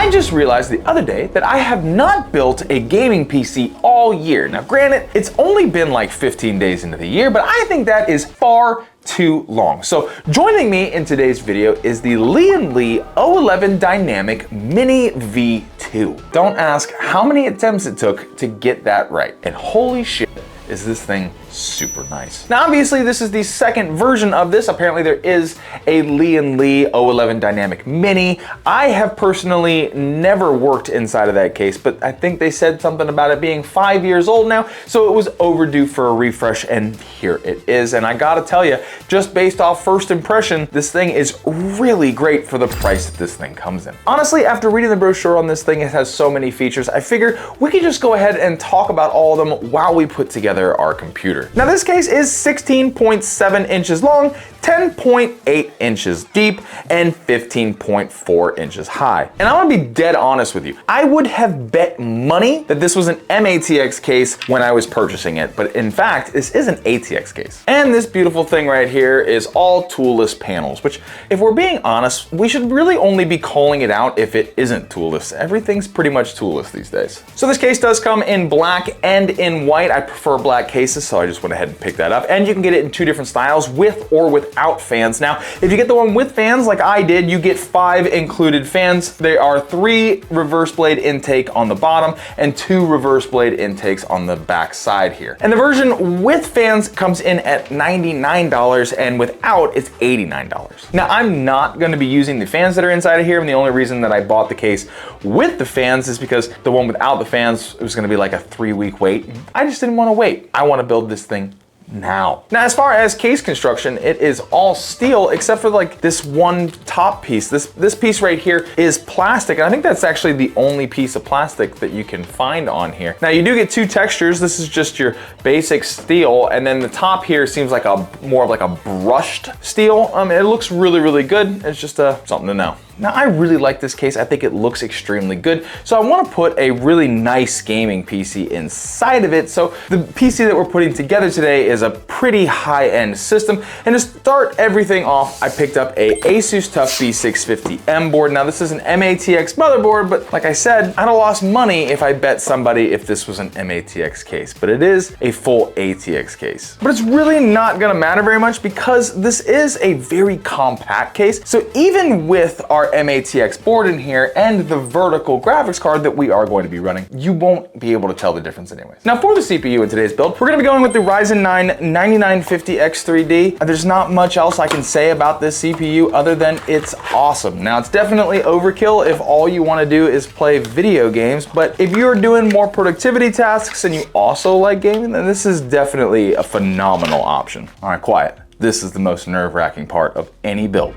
I just realized the other day that I have not built a gaming PC all year. Now granted, it's only been like 15 days into the year, but I think that is far too long. So joining me in today's video is the Lian Li O11 Dynamic Mini V2. Don't ask how many attempts it took to get that right. And holy shit, is this thing super nice. Now obviously this is the second version of this. Apparently there is a Lian Li O11 Dynamic Mini. I have personally never worked inside of that case, but I think they said something about it being 5 years old now, so it was overdue for a refresh, and here it is. And I gotta tell you, just based off first impression, this thing is really great for the price that this thing comes in. Honestly, after reading the brochure on this thing, it has so many features, I figured we could just go ahead and talk about all of them while we put together our computer. Now this case is 16.7 inches long, 10.8 inches deep, and 15.4 inches high. And I want to be dead honest with you. I would have bet money that this was an MATX case when I was purchasing it, but in fact, this is an ATX case. And this beautiful thing right here is all toolless panels, which if we're being honest, we should really only be calling it out if it isn't toolless. Everything's pretty much toolless these days. So this case does come in black and in white. I prefer black cases, so I just went ahead and picked that up. And you can get it in two different styles, with or without fans. Now, if you get the one with fans like I did, you get 5 included fans. There are 3 reverse blade intake on the bottom and 2 reverse blade intakes on the back side here. And the version with fans comes in at $99, and without it's $89. Now, I'm not going to be using the fans that are inside of here, and the only reason that I bought the case with the fans is because the one without the fans, it was going to be like a 3-week wait. I just didn't want to wait. I want to build this thing now. Now, as far as case construction, it is all steel except for like this one top piece. This piece right here is plastic, and I think that's actually the only piece of plastic that you can find on here. Now, you do get 2 textures. This is just your basic steel, and then the top here seems like more of like a brushed steel. It looks really, really good. It's just something to know. Now, I really like this case. I think it looks extremely good. So I want to put a really nice gaming PC inside of it. So the PC that we're putting together today is a pretty high-end system. And to start everything off, I picked up a Asus TUF B650M board. Now, this is an MATX motherboard, but like I said, I'd have lost money if I bet somebody if this was an MATX case, but it is a full ATX case. But it's really not gonna matter very much because this is a very compact case. So even with our MATX board in here and the vertical graphics card that we are going to be running, you won't be able to tell the difference anyways. Now, for the CPU in today's build, we're gonna be going with the Ryzen 9 9950X3D. There's not much else I can say about this CPU other than it's awesome. Now, it's definitely overkill if all you wanna do is play video games, but if you're doing more productivity tasks and you also like gaming, then this is definitely a phenomenal option. All right, quiet. This is the most nerve-wracking part of any build.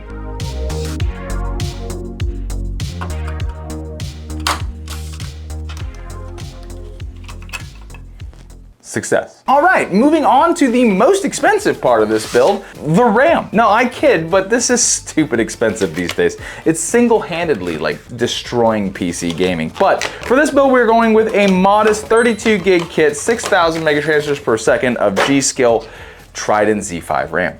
Success. All right, moving on to the most expensive part of this build, the RAM. No, I kid, but this is stupid expensive these days. It's single-handedly like destroying PC gaming. But for this build, we're going with a modest 32 gig kit, 6,000 megatransfers per second of G.Skill Trident Z5 RAM.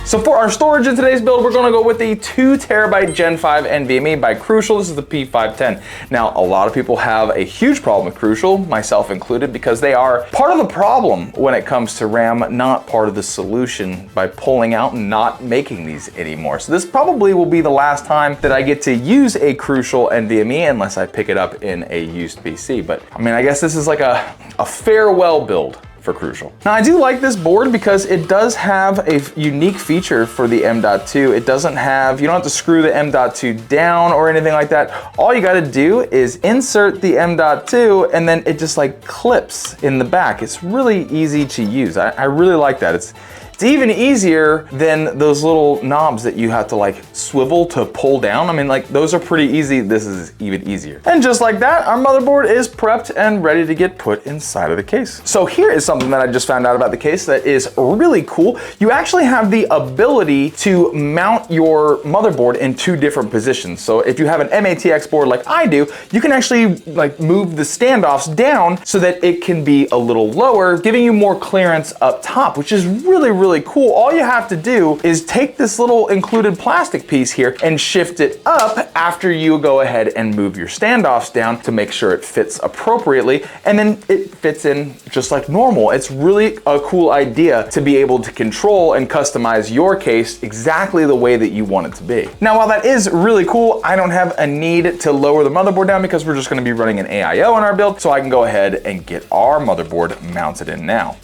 So for our storage in today's build, we're gonna go with the 2 terabyte Gen 5 NVMe by Crucial. This is the P510. Now, a lot of people have a huge problem with Crucial, myself included, because they are part of the problem when it comes to RAM, not part of the solution by pulling out and not making these anymore. So this probably will be the last time that I get to use a Crucial NVMe unless I pick it up in a used PC. But I mean, I guess this is like a farewell build for Crucial. Now, I do like this board because it does have a unique feature for the M.2. It doesn't have, you don't have to screw the M.2 down or anything like that. All you gotta do is insert the M.2 and then it just like clips in the back. It's really easy to use. I really like that. It's even easier than those little knobs that you have to like swivel to pull down. I mean, like those are pretty easy. This is even easier. And just like that, our motherboard is prepped and ready to get put inside of the case. So here is something that I just found out about the case that is really cool. You actually have the ability to mount your motherboard in 2 different positions. So if you have an MATX board like I do, you can actually like move the standoffs down so that it can be a little lower, giving you more clearance up top, which is really, really cool. All you have to do is take this little included plastic piece here and shift it up after you go ahead and move your standoffs down to make sure it fits appropriately, and then it fits in just like normal. It's really a cool idea to be able to control and customize your case exactly the way that you want it to be. Now, while that is really cool, I don't have a need to lower the motherboard down because we're just going to be running an AIO in our build, so I can go ahead and get our motherboard mounted in now.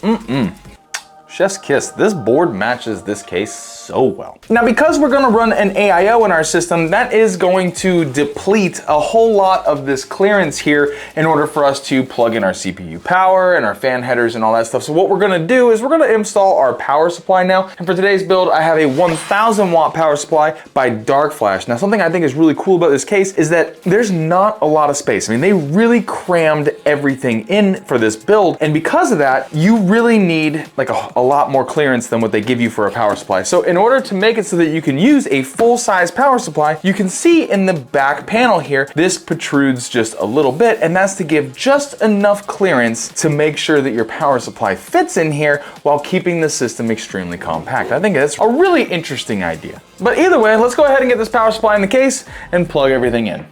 Chef's kiss, this board matches this case so well. Now, because we're gonna run an AIO in our system, that is going to deplete a whole lot of this clearance here in order for us to plug in our CPU power and our fan headers and all that stuff. So what we're gonna do is we're gonna install our power supply now. And for today's build, I have a 1000 watt power supply by Dark Flash. Now, something I think is really cool about this case is that there's not a lot of space. I mean, they really crammed everything in for this build. And because of that, you really need like a lot more clearance than what they give you for a power supply. So in order to make it so that you can use a full-size power supply, you can see in the back panel here, this protrudes just a little bit, and that's to give just enough clearance to make sure that your power supply fits in here while keeping the system extremely compact. I think that's a really interesting idea. But either way, let's go ahead and get this power supply in the case and plug everything in.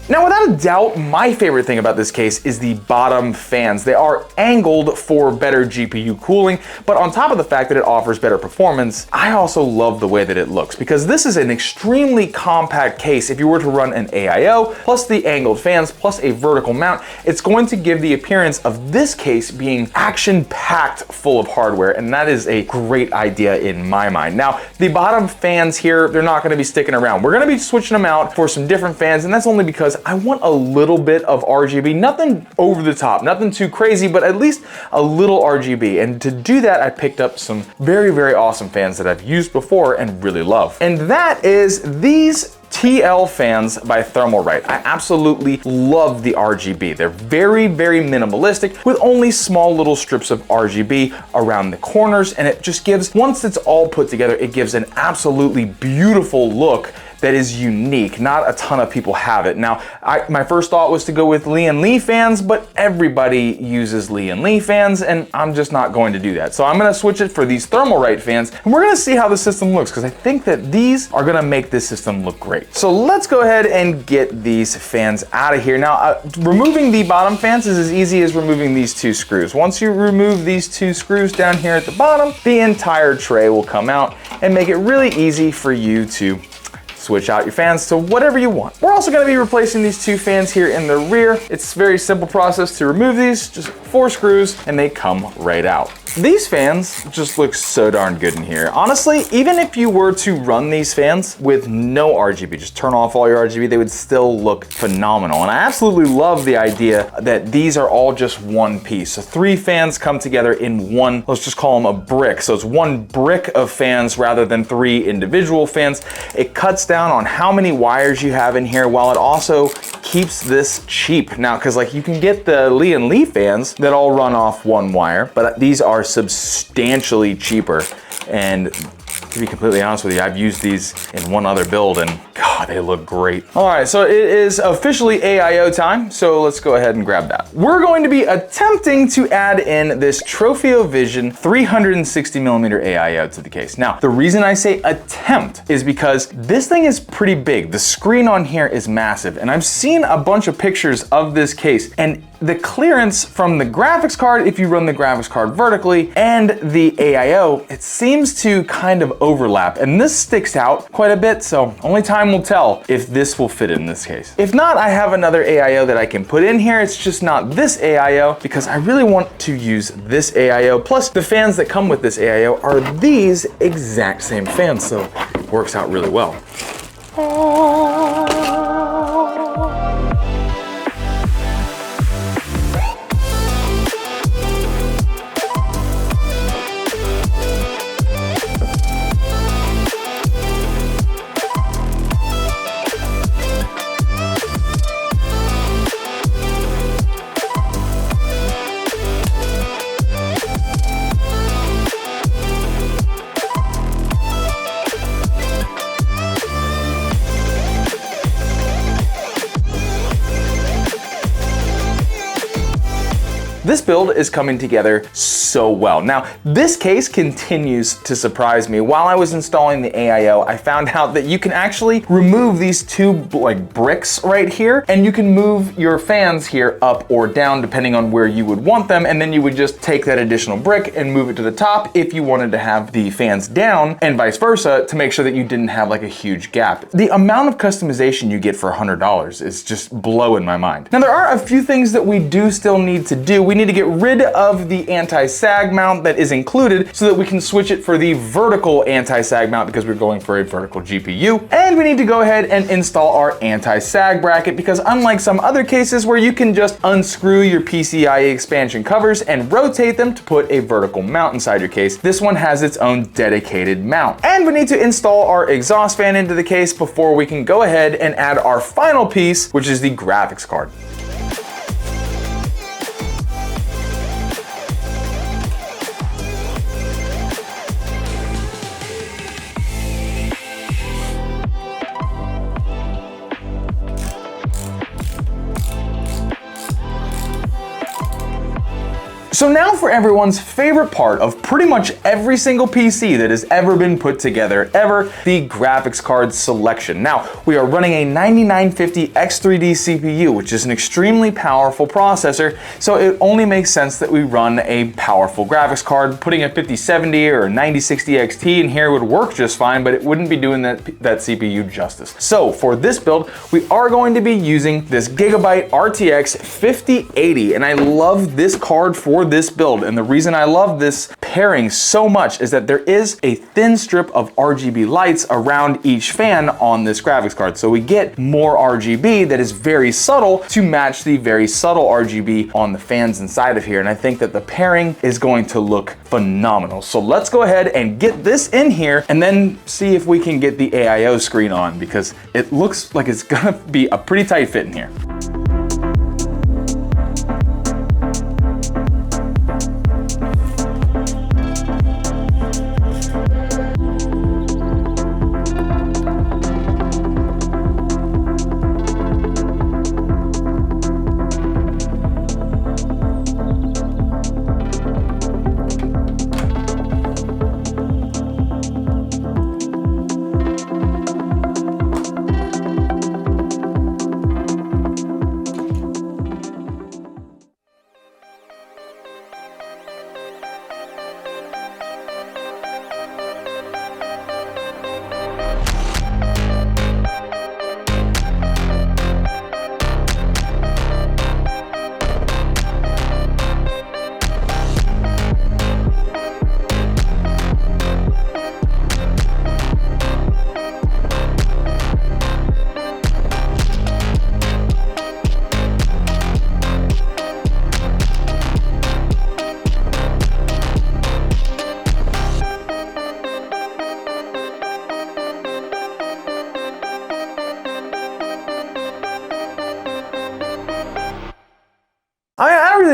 Now, without a doubt, my favorite thing about this case is the bottom fans. They are angled for better GPU cooling, but on top of the fact that it offers better performance, I also love the way that it looks because this is an extremely compact case. If you were to run an AIO, plus the angled fans, plus a vertical mount, it's going to give the appearance of this case being action-packed full of hardware, and that is a great idea in my mind. Now, the bottom fans here, they're not gonna be sticking around. We're gonna be switching them out for some different fans, and that's only because I want a little bit of RGB, nothing over the top, nothing too crazy, but at least a little RGB. And to do that, I picked up some very, very awesome fans that I've used before and really love. And that is these TL fans by Thermalright. I absolutely love the RGB. They're very, very minimalistic with only small little strips of RGB around the corners, and it just gives, once it's all put together, it gives an absolutely beautiful look that is unique. Not a ton of people have it. Now, my first thought was to go with Lian Li fans, but everybody uses Lian Li fans, and I'm just not going to do that. So I'm gonna switch it for these Thermalright fans, and we're gonna see how the system looks, because I think that these are gonna make this system look great. So let's go ahead and get these fans out of here. Now, removing the bottom fans is as easy as removing these 2 screws. Once you remove these 2 screws down here at the bottom, the entire tray will come out and make it really easy for you to switch out your fans to whatever you want. We're also gonna be replacing these 2 fans here in the rear. It's a very simple process to remove these, just 4 screws, and they come right out. These fans just look so darn good in here. Honestly, even if you were to run these fans with no RGB, just turn off all your RGB, they would still look phenomenal. And I absolutely love the idea that these are all just one piece. So 3 fans come together in one, let's just call them a brick. So it's one brick of fans rather than 3 individual fans. It cuts down on how many wires you have in here, while it also keeps this cheap. Now, because like you can get the Lian Li fans that all run off 1 wire, but these are substantially cheaper. And to be completely honest with you, I've used these in one other build, and God, Oh, they look great. All right, so it is officially AIO time, so let's go ahead and grab that. We're going to be attempting to add in this Vision 360mm AIO to the case. Now, the reason I say attempt is because this thing is pretty big. The screen on here is massive, and I've seen a bunch of pictures of this case, and the clearance from the graphics card, if you run the graphics card vertically, and the AIO, it seems to kind of overlap, and this sticks out quite a bit, so only time will tell if this will fit in this case. If not, I have another AIO that I can put in here. It's just not this AIO because I really want to use this AIO. Plus, the fans that come with this AIO are these exact same fans, so it works out really well. This build is coming together so well. Now, this case continues to surprise me. While I was installing the AIO, I found out that you can actually remove these two bricks right here, and you can move your fans here up or down depending on where you would want them, and then you would just take that additional brick and move it to the top if you wanted to have the fans down, and vice versa, to make sure that you didn't have like a huge gap. The amount of customization you get for $100 is just blowing my mind. Now, there are a few things that we do still need to do. We need to get rid of the anti-sag mount that is included so that we can switch it for the vertical anti-sag mount because we're going for a vertical GPU. And we need to go ahead and install our anti-sag bracket because unlike some other cases where you can just unscrew your PCIe expansion covers and rotate them to put a vertical mount inside your case, this one has its own dedicated mount. And we need to install our exhaust fan into the case before we can go ahead and add our final piece, which is the graphics card. So now for everyone's favorite part of pretty much every single PC that has ever been put together ever, the graphics card selection. Now, we are running a 9950 X3D CPU, which is an extremely powerful processor, so it only makes sense that we run a powerful graphics card. Putting a 5070 or a 9060 XT in here would work just fine, but it wouldn't be doing that CPU justice. So for this build, we are going to be using this Gigabyte RTX 5080, and I love this card for this build, and the reason I love this pairing so much is that there is a thin strip of RGB lights around each fan on this graphics card, so we get more RGB that is very subtle to match the very subtle RGB on the fans inside of here, and I think that the pairing is going to look phenomenal. So let's go ahead and get this in here and then see if we can get the AIO screen on, because it looks like it's gonna be a pretty tight fit in here.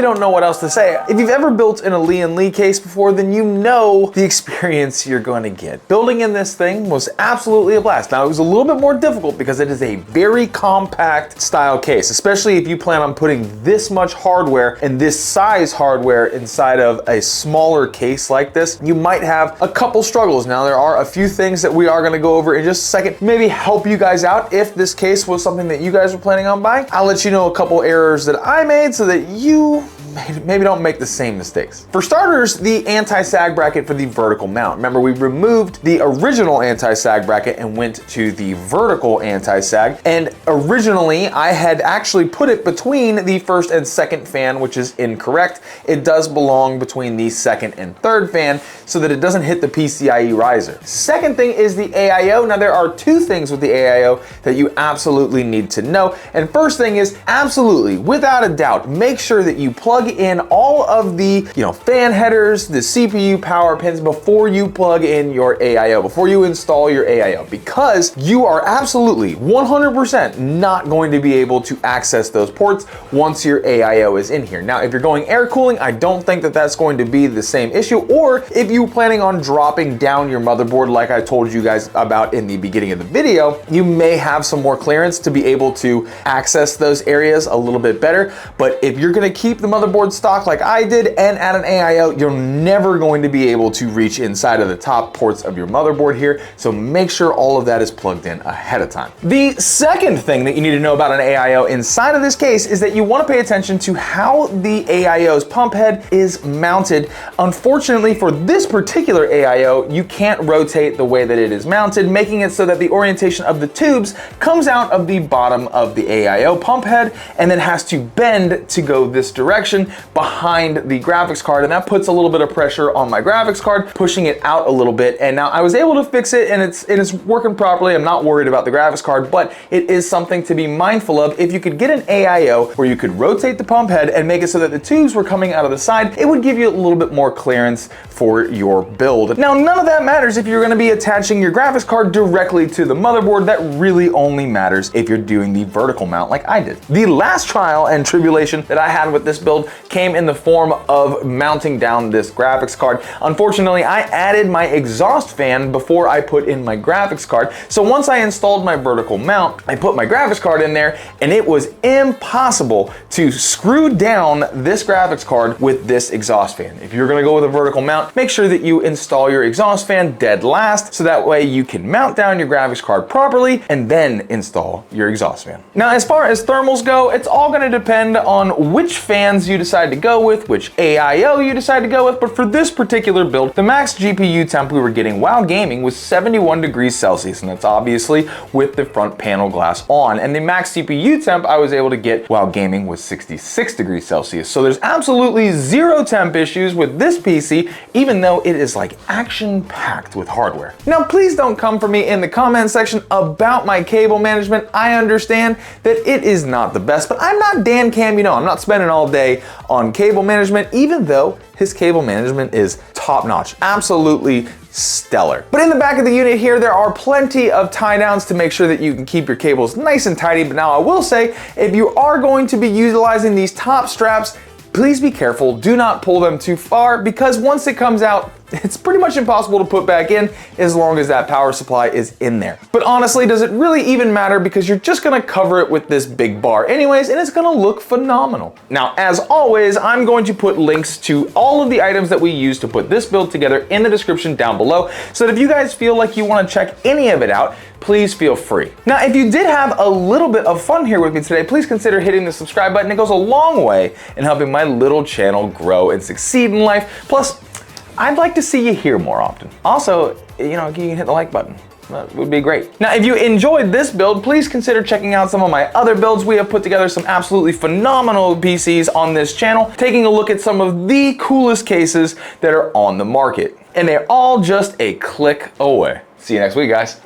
really don't know what else to say. If you've ever built in a Lian Li case before, then you know the experience you're going to get. Building in this thing was absolutely a blast. Now, it was a little bit more difficult because it is a very compact style case, especially if you plan on putting this much hardware and this size hardware inside of a smaller case like this. You might have a couple struggles. Now, there are a few things that we are going to go over in just a second, maybe help you guys out if this case was something that you guys were planning on buying. I'll let you know a couple errors that I made so that you maybe don't make the same mistakes. For starters, the anti-sag bracket for the vertical mount. Remember, we removed the original anti-sag bracket and went to the vertical anti-sag. And originally, I had actually put it between the first and second fan, which is incorrect. It does belong between the second and third fan so that it doesn't hit the PCIe riser. Second thing is the AIO. Now, there are two things with the AIO that you absolutely need to know. And first thing is, absolutely, without a doubt, make sure that you plug in all of the fan headers, the CPU power pins before you plug in your AIO, before you install your AIO, because you are absolutely 100% not going to be able to access those ports once your AIO is in here. Now, if you're going air cooling, I don't think that that's going to be the same issue, or if you're planning on dropping down your motherboard like I told you guys about in the beginning of the video, you may have some more clearance to be able to access those areas a little bit better. But if you're going to keep the motherboard stock like I did and add an AIO, you're never going to be able to reach inside of the top ports of your motherboard here. So make sure all of that is plugged in ahead of time. The second thing that you need to know about an AIO inside of this case is that you want to pay attention to how the AIO's pump head is mounted. Unfortunately, for this particular AIO, you can't rotate the way that it is mounted, making it so that the orientation of the tubes comes out of the bottom of the AIO pump head and then has to bend to go this direction behind the graphics card, and that puts a little bit of pressure on my graphics card, pushing it out a little bit. And now I was able to fix it, and it's working properly. I'm not worried about the graphics card, but it is something to be mindful of. If you could get an AIO where you could rotate the pump head and make it so that the tubes were coming out of the side, it would give you a little bit more clearance for your build. Now, none of that matters if you're going to be attaching your graphics card directly to the motherboard. That really only matters if you're doing the vertical mount like I did. The last trial and tribulation that I had with this build came in the form of mounting down this graphics card. Unfortunately, I added my exhaust fan before I put in my graphics card. So once I installed my vertical mount, I put my graphics card in there, and it was impossible to screw down this graphics card with this exhaust fan. If you're gonna go with a vertical mount, make sure that you install your exhaust fan dead last, so that way you can mount down your graphics card properly and then install your exhaust fan. Now, as far as thermals go, it's all gonna depend on which fans you decide to go with, which AIO you decide to go with, but for this particular build, the max GPU temp we were getting while gaming was 71 degrees Celsius, and that's obviously with the front panel glass on, and the max CPU temp I was able to get while gaming was 66 degrees Celsius. So there's absolutely zero temp issues with this PC, even though it is like action-packed with hardware. Now, please don't come for me in the comment section about my cable management. I understand that it is not the best, but I'm not Dan Cam, I'm not spending all day on cable management, even though his cable management is top-notch, absolutely stellar. But in the back of the unit here, there are plenty of tie downs to make sure that you can keep your cables nice and tidy. But now I will say, if you are going to be utilizing these top straps, please be careful. Do not pull them too far, because once it comes out, it's pretty much impossible to put back in as long as that power supply is in there. But honestly, does it really even matter? Because you're just gonna cover it with this big bar anyways, and it's gonna look phenomenal. Now, as always, I'm going to put links to all of the items that we use to put this build together in the description down below, so that if you guys feel like you wanna check any of it out, please feel free. Now, if you did have a little bit of fun here with me today, please consider hitting the subscribe button. It goes a long way in helping my little channel grow and succeed in life. Plus, I'd like to see you here more often. Also, you can hit the like button. That would be great. Now, if you enjoyed this build, please consider checking out some of my other builds. We have put together some absolutely phenomenal PCs on this channel, taking a look at some of the coolest cases that are on the market. And they're all just a click away. See you next week, guys.